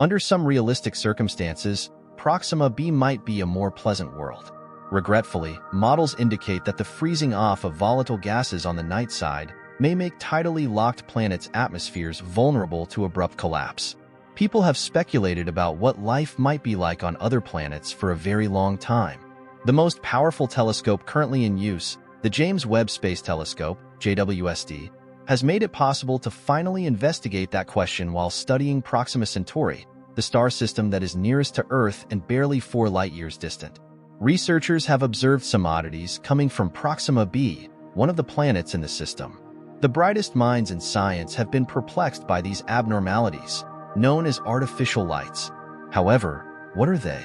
Under some realistic circumstances, Proxima B might be a more pleasant world. Regretfully, models indicate that the freezing off of volatile gases on the night side may make tidally locked planets' atmospheres vulnerable to abrupt collapse. People have speculated about what life might be like on other planets for a very long time. The most powerful telescope currently in use, the James Webb Space Telescope, JWST, has made it possible to finally investigate that question while studying Proxima Centauri, the star system that is nearest to Earth and barely 4 light-years distant. Researchers have observed some oddities coming from Proxima B, one of the planets in the system. The brightest minds in science have been perplexed by these abnormalities, known as artificial lights. However, what are they?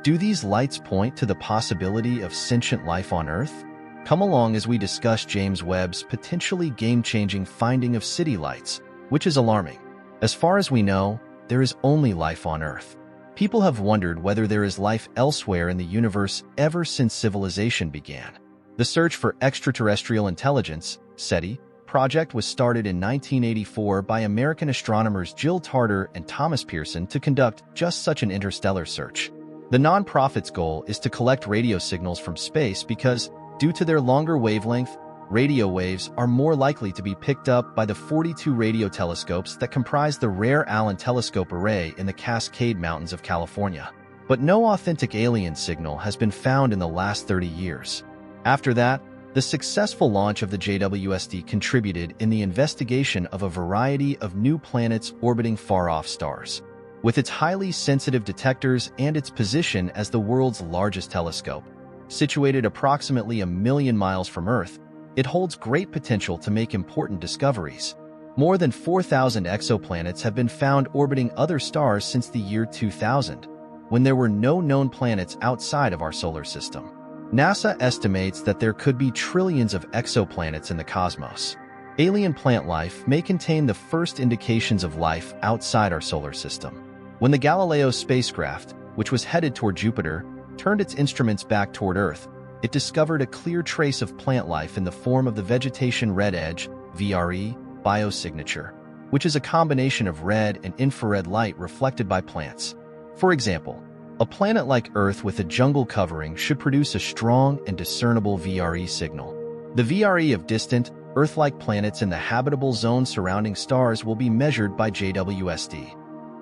Do these lights point to the possibility of sentient life on Earth? Come along as we discuss James Webb's potentially game-changing finding of city lights, which is alarming. As far as we know, there is only life on Earth. People have wondered whether there is life elsewhere in the universe ever since civilization began. The search for extraterrestrial intelligence, SETI, project was started in 1984 by American astronomers Jill Tarter and Thomas Pearson to conduct just such an interstellar search. The nonprofit's goal is to collect radio signals from space because, due to their longer wavelength, radio waves are more likely to be picked up by the 42 radio telescopes that comprise the rare Allen Telescope Array in the Cascade Mountains of California. But no authentic alien signal has been found in the last 30 years. After that, the successful launch of the JWST contributed in the investigation of a variety of new planets orbiting far-off stars. With its highly sensitive detectors and its position as the world's largest telescope, situated approximately 1 million miles from Earth, it holds great potential to make important discoveries. More than 4,000 exoplanets have been found orbiting other stars since the year 2000, when there were no known planets outside of our solar system. NASA estimates that there could be trillions of exoplanets in the cosmos. Alien plant life may contain the first indications of life outside our solar system. When the Galileo spacecraft, which was headed toward Jupiter, turned its instruments back toward Earth, it discovered a clear trace of plant life in the form of the vegetation red edge, VRE, biosignature, which is a combination of red and infrared light reflected by plants. For example, a planet like Earth with a jungle covering should produce a strong and discernible VRE signal. The VRE of distant, Earth-like planets in the habitable zone surrounding stars will be measured by JWST,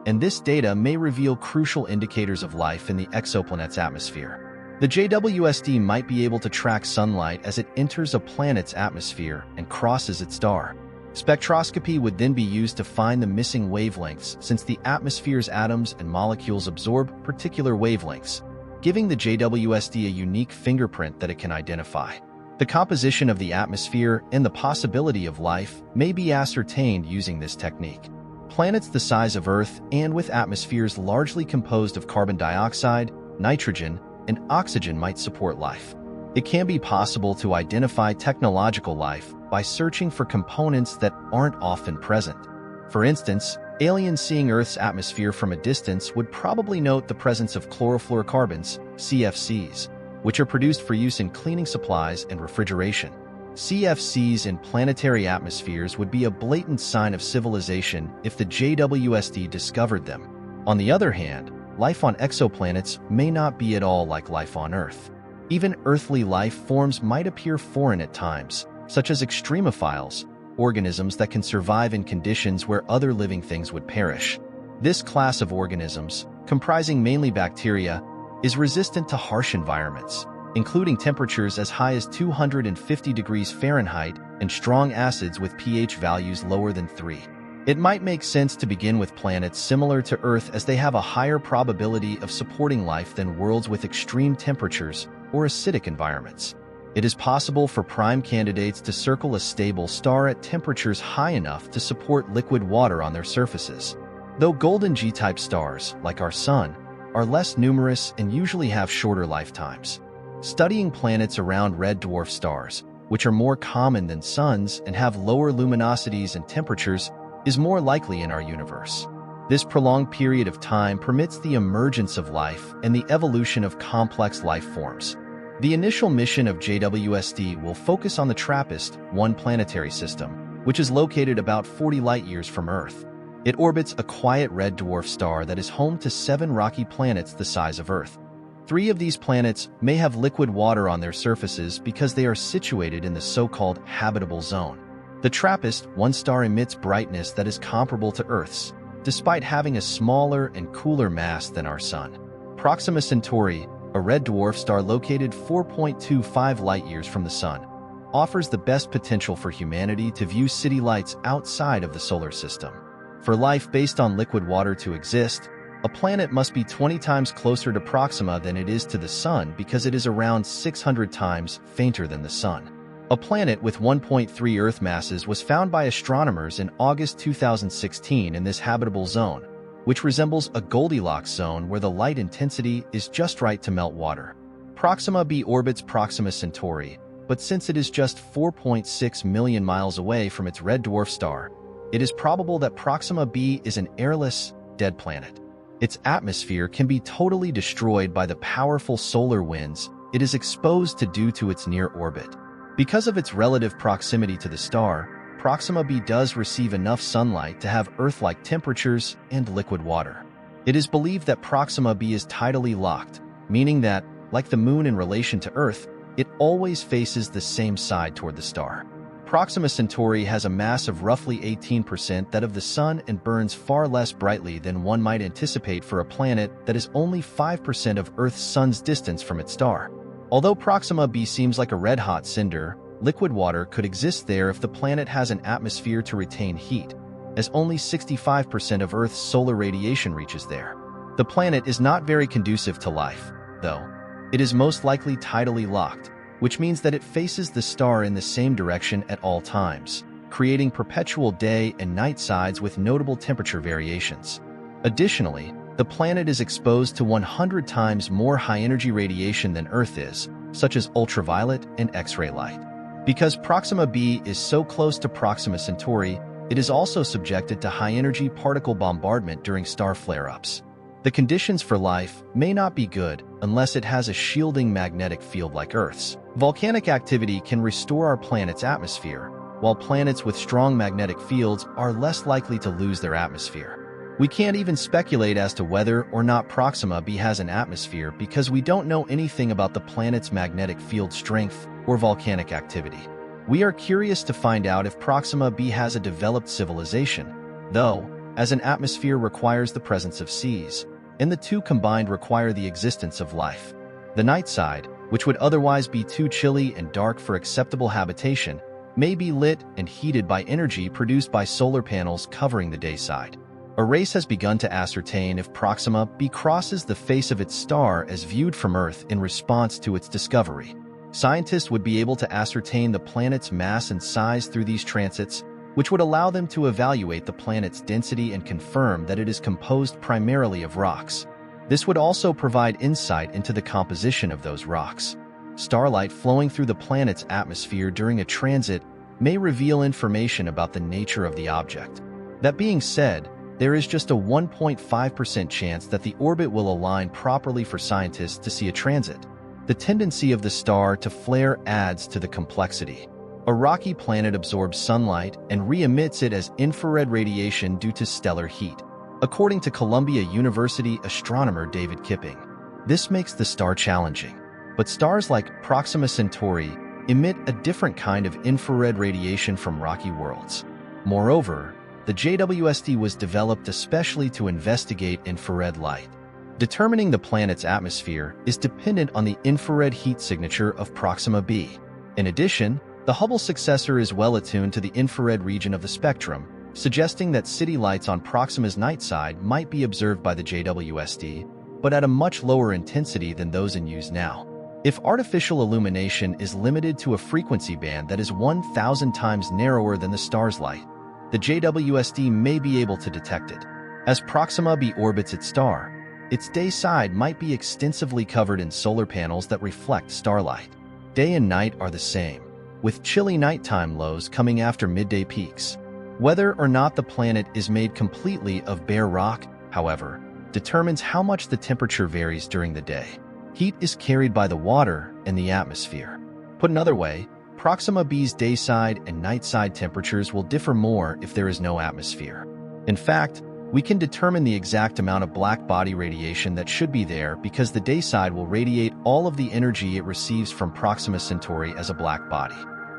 and this data may reveal crucial indicators of life in the exoplanet's atmosphere. The JWST might be able to track sunlight as it enters a planet's atmosphere and crosses its star. Spectroscopy would then be used to find the missing wavelengths, since the atmosphere's atoms and molecules absorb particular wavelengths, giving the JWST a unique fingerprint that it can identify. The composition of the atmosphere and the possibility of life may be ascertained using this technique. Planets the size of Earth and with atmospheres largely composed of carbon dioxide, nitrogen, and oxygen might support life. It can be possible to identify technological life by searching for components that aren't often present. For instance, aliens seeing Earth's atmosphere from a distance would probably note the presence of chlorofluorocarbons, CFCs, which are produced for use in cleaning supplies and refrigeration. CFCs in planetary atmospheres would be a blatant sign of civilization if the JWST discovered them. On the other hand, life on exoplanets may not be at all like life on Earth. Even earthly life forms might appear foreign at times, such as extremophiles, organisms that can survive in conditions where other living things would perish. This class of organisms, comprising mainly bacteria, is resistant to harsh environments, including temperatures as high as 250 degrees Fahrenheit and strong acids with pH values lower than 3. It might make sense to begin with planets similar to Earth, as they have a higher probability of supporting life than worlds with extreme temperatures or acidic environments. It is possible for prime candidates to circle a stable star at temperatures high enough to support liquid water on their surfaces. Though golden G-type stars, like our Sun, are less numerous and usually have shorter lifetimes. Studying planets around red dwarf stars, which are more common than suns and have lower luminosities and temperatures, is more likely in our universe. This prolonged period of time permits the emergence of life and the evolution of complex life forms. The initial mission of JWST will focus on the TRAPPIST-1 planetary system, which is located about 40 light-years from Earth. It orbits a quiet red dwarf star that is home to 7 rocky planets the size of Earth. 3 of these planets may have liquid water on their surfaces because they are situated in the so-called habitable zone. The TRAPPIST-1 star emits brightness that is comparable to Earth's, despite having a smaller and cooler mass than our Sun. Proxima Centauri, a red dwarf star located 4.25 light-years from the Sun, offers the best potential for humanity to view city lights outside of the solar system. For life based on liquid water to exist, a planet must be 20 times closer to Proxima than it is to the Sun because it is around 600 times fainter than the Sun. A planet with 1.3 Earth masses was found by astronomers in August 2016 in this habitable zone, which resembles a Goldilocks zone where the light intensity is just right to melt water. Proxima B orbits Proxima Centauri, but since it is just 4.6 million miles away from its red dwarf star, it is probable that Proxima B is an airless, dead planet. Its atmosphere can be totally destroyed by the powerful solar winds it is exposed to due to its near orbit. Because of its relative proximity to the star, Proxima B does receive enough sunlight to have Earth-like temperatures and liquid water. It is believed that Proxima B is tidally locked, meaning that, like the Moon in relation to Earth, it always faces the same side toward the star. Proxima Centauri has a mass of roughly 18% that of the Sun and burns far less brightly than one might anticipate for a planet that is only 5% of Earth's Sun's distance from its star. Although Proxima B seems like a red-hot cinder, liquid water could exist there if the planet has an atmosphere to retain heat, as only 65% of Earth's solar radiation reaches there. The planet is not very conducive to life, though. It is most likely tidally locked, which means that it faces the star in the same direction at all times, creating perpetual day and night sides with notable temperature variations. Additionally, the planet is exposed to 100 times more high-energy radiation than Earth is, such as ultraviolet and X-ray light. Because Proxima B is so close to Proxima Centauri, it is also subjected to high-energy particle bombardment during star flare-ups. The conditions for life may not be good unless it has a shielding magnetic field like Earth's. Volcanic activity can restore our planet's atmosphere, while planets with strong magnetic fields are less likely to lose their atmosphere. We can't even speculate as to whether or not Proxima B has an atmosphere because we don't know anything about the planet's magnetic field strength or volcanic activity. We are curious to find out if Proxima B has a developed civilization, though, as an atmosphere requires the presence of seas, and the two combined require the existence of life. The night side, which would otherwise be too chilly and dark for acceptable habitation, may be lit and heated by energy produced by solar panels covering the day side. A race has begun to ascertain if Proxima B crosses the face of its star as viewed from Earth in response to its discovery. Scientists would be able to ascertain the planet's mass and size through these transits, which would allow them to evaluate the planet's density and confirm that it is composed primarily of rocks. This would also provide insight into the composition of those rocks. Starlight flowing through the planet's atmosphere during a transit may reveal information about the nature of the object. That being said, there is just a 1.5% chance that the orbit will align properly for scientists to see a transit. The tendency of the star to flare adds to the complexity. A rocky planet absorbs sunlight and re-emits it as infrared radiation due to stellar heat, according to Columbia University astronomer David Kipping. This makes the star challenging, but stars like Proxima Centauri emit a different kind of infrared radiation from rocky worlds. Moreover, the JWST was developed especially to investigate infrared light. Determining the planet's atmosphere is dependent on the infrared heat signature of Proxima B. In addition, the Hubble successor is well attuned to the infrared region of the spectrum, suggesting that city lights on Proxima's night side might be observed by the JWST, but at a much lower intensity than those in use now. If artificial illumination is limited to a frequency band that is 1,000 times narrower than the star's light, the JWST may be able to detect it. As Proxima B orbits its star, its day side might be extensively covered in solar panels that reflect starlight. Day and night are the same, with chilly nighttime lows coming after midday peaks. Whether or not the planet is made completely of bare rock, however, determines how much the temperature varies during the day. Heat is carried by the water and the atmosphere. Put another way, Proxima B's day side and night side temperatures will differ more if there is no atmosphere. In fact, we can determine the exact amount of black body radiation that should be there because the day side will radiate all of the energy it receives from Proxima Centauri as a black body.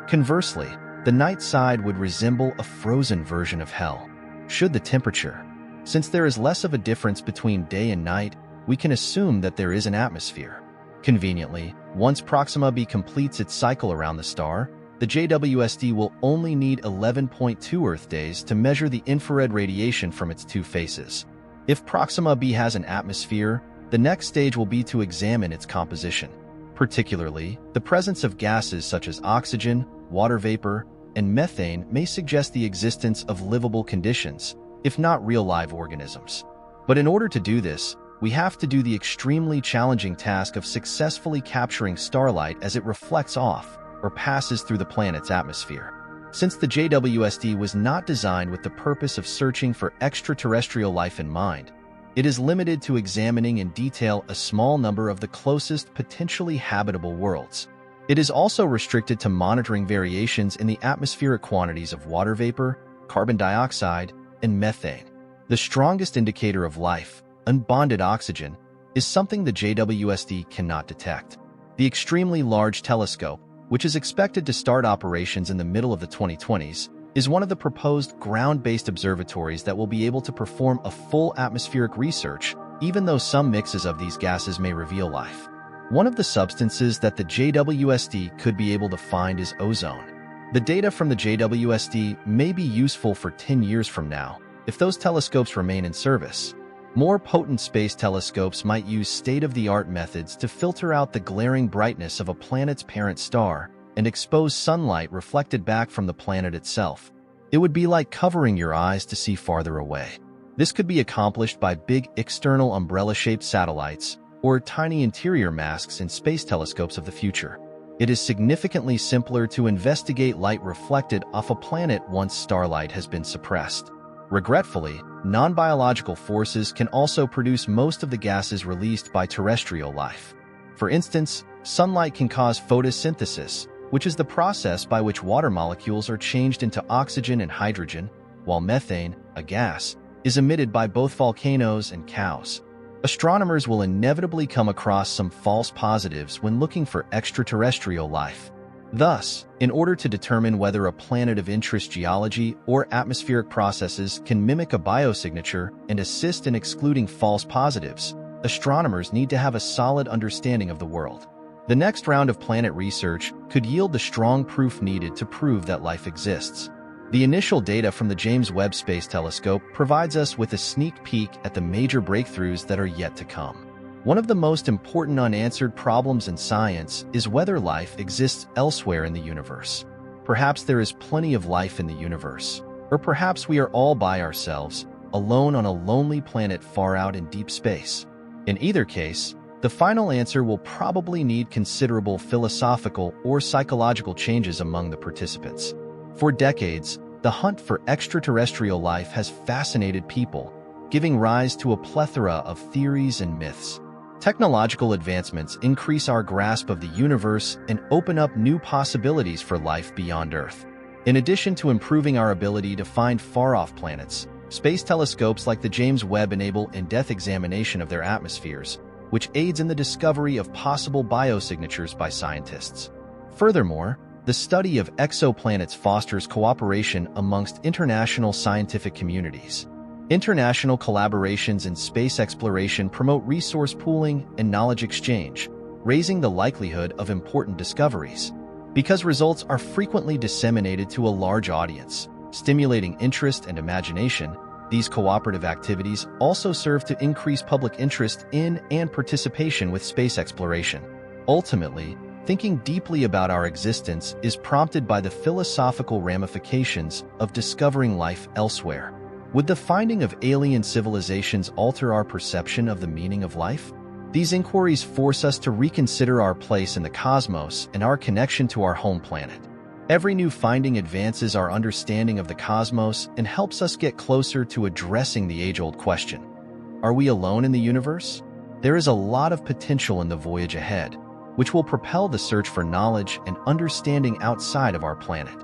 Conversely, the night side would resemble a frozen version of hell. Should the temperature? Since there is less of a difference between day and night, we can assume that there is an atmosphere. Conveniently, once Proxima B completes its cycle around the star, the JWST will only need 11.2 Earth days to measure the infrared radiation from its two faces. If Proxima B has an atmosphere, the next stage will be to examine its composition. Particularly, the presence of gases such as oxygen, water vapor, and methane may suggest the existence of livable conditions, if not real live organisms. But in order to do this, we have to do the extremely challenging task of successfully capturing starlight as it reflects off or passes through the planet's atmosphere. Since the JWST was not designed with the purpose of searching for extraterrestrial life in mind, it is limited to examining in detail a small number of the closest potentially habitable worlds. It is also restricted to monitoring variations in the atmospheric quantities of water vapor, carbon dioxide, and methane. The strongest indicator of life, unbonded oxygen, is something the JWST cannot detect. The extremely large telescope, which is expected to start operations in the middle of the 2020s, is one of the proposed ground-based observatories that will be able to perform a full atmospheric research, even though some mixes of these gases may reveal life. One of the substances that the JWST could be able to find is ozone. The data from the JWST may be useful for 10 years from now, if those telescopes remain in service. More potent space telescopes might use state-of-the-art methods to filter out the glaring brightness of a planet's parent star and expose sunlight reflected back from the planet itself. It would be like covering your eyes to see farther away. This could be accomplished by big external umbrella-shaped satellites or tiny interior masks in space telescopes of the future. It is significantly simpler to investigate light reflected off a planet once starlight has been suppressed. Regretfully, non-biological forces can also produce most of the gases released by terrestrial life. For instance, sunlight can cause photosynthesis, which is the process by which water molecules are changed into oxygen and hydrogen, while methane, a gas, is emitted by both volcanoes and cows. Astronomers will inevitably come across some false positives when looking for extraterrestrial life. Thus, in order to determine whether a planet of interest geology or atmospheric processes can mimic a biosignature and assist in excluding false positives, astronomers need to have a solid understanding of the world. The next round of planet research could yield the strong proof needed to prove that life exists. The initial data from the James Webb Space Telescope provides us with a sneak peek at the major breakthroughs that are yet to come. One of the most important unanswered problems in science is whether life exists elsewhere in the universe. Perhaps there is plenty of life in the universe, or perhaps we are all by ourselves, alone on a lonely planet far out in deep space. In either case, the final answer will probably need considerable philosophical or psychological changes among the participants. For decades, the hunt for extraterrestrial life has fascinated people, giving rise to a plethora of theories and myths. Technological advancements increase our grasp of the universe and open up new possibilities for life beyond Earth. In addition to improving our ability to find far-off planets, space telescopes like the James Webb enable in-depth examination of their atmospheres, which aids in the discovery of possible biosignatures by scientists. Furthermore, the study of exoplanets fosters cooperation amongst international scientific communities. International collaborations in space exploration promote resource pooling and knowledge exchange, raising the likelihood of important discoveries. Because results are frequently disseminated to a large audience, stimulating interest and imagination, these cooperative activities also serve to increase public interest in and participation with space exploration. Ultimately, thinking deeply about our existence is prompted by the philosophical ramifications of discovering life elsewhere. Would the finding of alien civilizations alter our perception of the meaning of life? These inquiries force us to reconsider our place in the cosmos and our connection to our home planet. Every new finding advances our understanding of the cosmos and helps us get closer to addressing the age-old question: are we alone in the universe? There is a lot of potential in the voyage ahead, which will propel the search for knowledge and understanding outside of our planet.